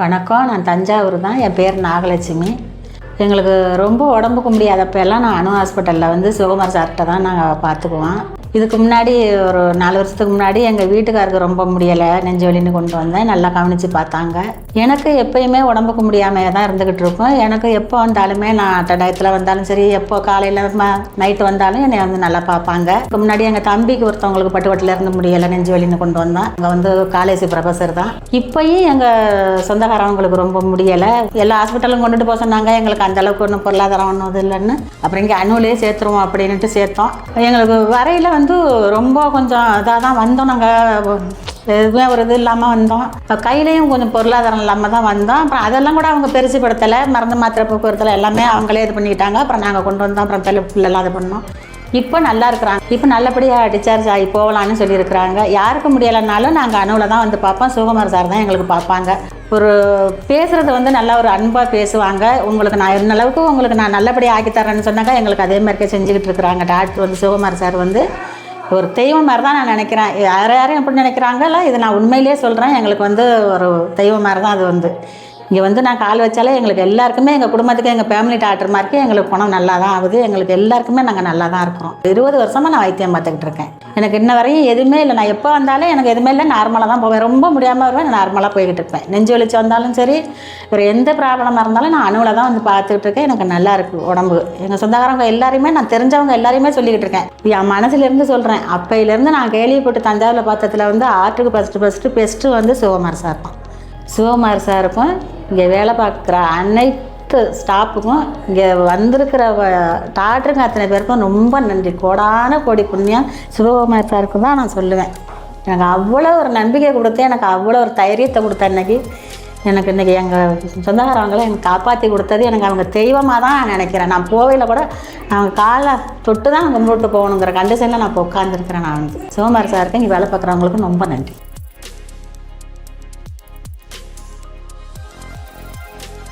வணக்கம். நான் தஞ்சாவூர் தான். என் பேர் நாகலட்சுமி. எங்களுக்கு ரொம்ப உடம்புக்கு முடியாதப்பெல்லாம் நான் அணு ஹாஸ்பிட்டலில் வந்து சிவகுமார் சார்கிட்ட தான் நாங்கள் பார்த்துக்குவோம். இதுக்கு முன்னாடி ஒரு 4 வருஷத்துக்கு முன்னாடி எங்கள் வீட்டுக்காருக்கு ரொம்ப முடியலை, நெஞ்சு வலின்னு கொண்டு வந்தேன். நல்லா கவனித்து பார்த்தாங்க. எனக்கு எப்போயுமே உடம்புக்கு முடியாமல் தான் இருந்துக்கிட்டு இருக்கும். எனக்கு எப்போ வந்தாலுமே நான் டயத்தில் வந்தாலும் சரி, எப்போ காலையில் நைட்டு வந்தாலும் என்னை வந்து நல்லா பார்ப்பாங்க. இதுக்கு முன்னாடி எங்கள் தம்பிக்கு ஒருத்தவங்களுக்கு பட்டுவட்டில் இருந்து முடியலை, நெஞ்சு வலின்னு கொண்டு வந்தோம். அங்கே வந்து காலேஜ் ப்ரொஃபஸர் தான். இப்போயும் எங்கள் சொந்தக்காரவங்களுக்கு ரொம்ப முடியலை. எல்லா ஹாஸ்பிட்டலும் கொண்டுட்டு போக சொன்னாங்க. எங்களுக்கு அந்தளவுக்கு ஒன்றும் பொருளாதாரம் ஒன்றும் இல்லைன்னு அப்புறம் இங்கே அணுவிலே சேர்த்துருவோம் அப்படின்ட்டு சேர்த்தோம். எங்களுக்கு வரையில் வந்து ரொம்ப கொஞ்சம் இதாக தான் வந்தோம். நாங்கள் எதுவுமே ஒரு இது இல்லாமல் வந்தோம். கையிலையும் கொஞ்சம் பொருளாதாரம் இல்லாமல் தான் வந்தோம். அப்புறம் அதெல்லாம் கூட அவங்க பெருசுப்படுத்தலை. மருந்து மாத்திரை போக்குவரத்தில் எல்லாமே அவங்களே இது பண்ணிக்கிட்டாங்க. அப்புறம் நாங்கள் கொண்டு வந்தோம். அப்புறம் பிள்ளைலாம் இது பண்ணோம். இப்போ நல்லா இருக்கிறாங்க. இப்போ நல்லபடியாக டிஸ்சார்ஜ் ஆகி போகலான்னு சொல்லியிருக்கிறாங்க. யாருக்கு முடியலைனாலும் நாங்கள் அணுவில் தான் வந்து பார்ப்போம். சிவகுமார் சார் தான் எங்களுக்கு பார்ப்பாங்க. ஒரு பேசுகிறது வந்து நல்லா ஒரு அன்பாக பேசுவாங்க. உங்களுக்கு நான் என்ன அளவுக்கு உங்களுக்கு நான் நல்லபடியாக ஆக்கி தரேன்னு சொன்னாங்க. எங்களுக்கு அதே மாதிரிக்கே செஞ்சுக்கிட்டு இருக்கிறாங்க. டாக்டர் வந்து சிவகுமார் சார் வந்து ஒரு தெய்வம் மாதிரி தான் நான் நினைக்கிறேன். யாரும் எப்படி நினைக்கிறாங்களோ இது நான் உண்மையிலே சொல்கிறேன். எங்களுக்கு வந்து ஒரு தெய்வம் மாதிரி தான் அது வந்து. இங்கே வந்து நான் கால் வச்சாலே எங்களுக்கு எல்லாருக்குமே, எங்கள் குடும்பத்துக்கு, எங்கள் ஃபேமிலி டாக்டர் மாதிரிக்கே எங்களுக்கு குணம் நல்லா தான் ஆகுது. எங்களுக்கு எல்லாருக்குமே நாங்கள் நல்லா தான் இருக்கிறோம். 20 வருஷமாக நான் வைத்தியம் பார்த்துக்கிட்டு இருக்கேன். எனக்கு இன்ன வரையும் எதுவுமே இல்லை. நான் எப்போ வந்தாலும் எனக்கு எதுவுமே இல்லை, நார்மலாக தான் போவேன். ரொம்ப முடியாமல் வருவேன், நார்மலாக போய்கிட்டு இருப்பேன். நெஞ்சு வலிச்சு வந்தாலும் சரி, வேறு எந்த ப்ராப்ளமாக இருந்தாலும் நான் அணுவில் தான் வந்து பார்த்துக்கிட்டு இருக்கேன். எனக்கு நல்லா இருக்குது உடம்பு. எங்கள் சொந்தக்காரங்க எல்லாருமே, நான் தெரிஞ்சவங்க எல்லாருமே சொல்லிக்கிட்டு இருக்கேன். என் மனசுலேருந்து சொல்கிறேன். அப்பையிலேருந்து நான் கேள்விப்பட்டு தஞ்சாவூரில் பார்த்ததில் வந்து ஆர்ட்டுக்கு ஃபஸ்ட்டு பெஸ்ட்டு வந்து சிவகுமார் சார் தான். சிவகுமார் சாருக்கும் இங்கே வேலை பார்க்குற அனைத்து ஸ்டாஃபுக்கும், இங்கே வந்திருக்கிற டாக்டருங்க அத்தனை பேருக்கும் ரொம்ப நன்றி. கோடான கோடி புண்ணியம் சிவகுமார் சாருக்கு தான் நான் சொல்லுவேன். எனக்கு அவ்வளோ ஒரு நம்பிக்கை கொடுத்து, எனக்கு அவ்வளோ ஒரு தைரியத்தை கொடுத்த எனக்கு இன்றைக்கி எங்கள் சொந்தக்காரவங்களை எனக்கு காப்பாற்றி கொடுத்தது எனக்கு அவங்க தெய்வமாக தான் நான் நினைக்கிறேன். நான் போவையில் கூட அவங்க காலை தொட்டு தான் கும்பிட்டு போகணுங்கிற கண்டிஷனில் நான் இப்போ உட்காந்துருக்கிறேன். நான் வந்து சிவகுமார் சாருக்கு இங்கே வேலை பார்க்குறவங்களுக்கும் ரொம்ப நன்றி.